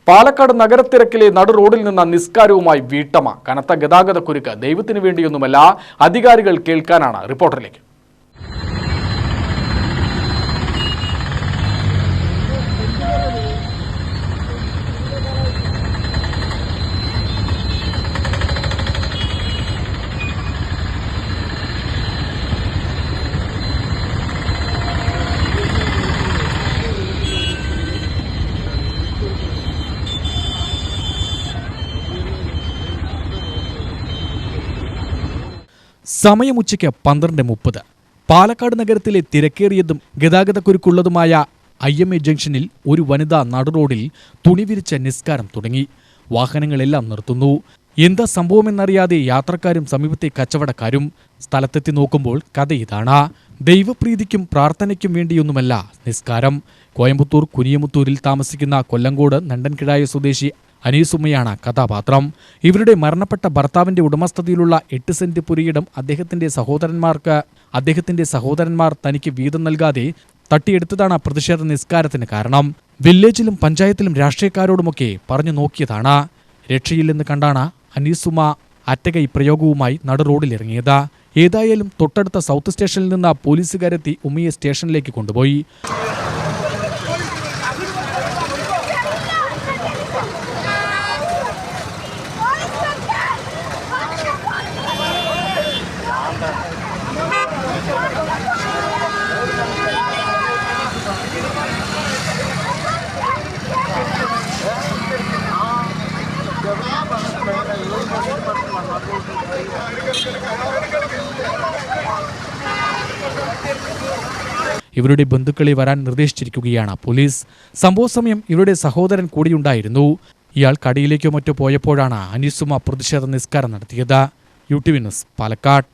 പാലക്കാട് നഗരത്തിരക്കിലെ നടു റോഡിൽ നിന്ന നിസ്കാരവുമായി വീട്ടമ്മ. കനത്ത ഗതാഗത കുരുക്ക് ദൈവത്തിന് വേണ്ടിയൊന്നുമല്ല, അധികാരികൾ കേൾക്കാനാണ്. റിപ്പോർട്ടറിലേക്ക്. സമയം ഉച്ചയ്ക്ക് 12:30. പാലക്കാട് നഗരത്തിലെ തിരക്കേറിയതും ഗതാഗതക്കുരുക്കുള്ളതുമായ IMA ജംഗ്ഷനിൽ ഒരു വനിതാ നടുറോഡിൽ തുണി വിരിച്ച നിസ്കാരം തുടങ്ങി. വാഹനങ്ങളെല്ലാം നിർത്തുന്നു. എന്താ സംഭവമെന്നറിയാതെ യാത്രക്കാരും സമീപത്തെ കച്ചവടക്കാരും. സ്ഥലത്തെത്തി നോക്കുമ്പോൾ കഥ ഇതാണ്. ദൈവപ്രീതിക്കും പ്രാർത്ഥനയ്ക്കും വേണ്ടിയൊന്നുമല്ല നിസ്കാരം. കോയമ്പത്തൂർ കുനിയമുത്തൂരിൽ താമസിക്കുന്ന കൊല്ലങ്കോട് നണ്ടൻകിഴായ സ്വദേശി അനീസുമ്മയാണ് കഥാപാത്രം. ഇവരുടെ മരണപ്പെട്ട ഭർത്താവിന്റെ ഉടമസ്ഥതയിലുള്ള 8 സെന്റ് പുരയിടം അദ്ദേഹത്തിന്റെ സഹോദരന്മാർ തനിക്ക് വീതം നൽകാതെ തട്ടിയെടുത്തതാണ് പ്രതിഷേധ നിസ്കാരത്തിന് കാരണം. വില്ലേജിലും പഞ്ചായത്തിലും രാഷ്ട്രീയക്കാരോടുമൊക്കെ പറഞ്ഞു നോക്കിയതാണ്. രക്ഷയില്ലെന്ന് കണ്ടാണ് അനീസുമ്മ അറ്റകൈ പ്രയോഗവുമായി നടു റോഡിലിറങ്ങിയത്. ഏതായാലും തൊട്ടടുത്ത സൗത്ത് സ്റ്റേഷനിൽ നിന്ന് പോലീസുകാരെത്തി ഉമ്മയെ സ്റ്റേഷനിലേക്ക് കൊണ്ടുപോയി. ഇവരുടെ ബന്ധുക്കളെ വരാൻ നിർദ്ദേശിച്ചിരിക്കുകയാണ് പോലീസ്. സംഭവ സമയം ഇവരുടെ സഹോദരൻ കൂടിയുണ്ടായിരുന്നു. ഇയാൾ കടയിലേക്കോ മറ്റോ പോയപ്പോഴാണ് അനീസുമ്മ പ്രതിഷേധ നിസ്കാരം നടത്തിയത്. UTV news, Palakkad.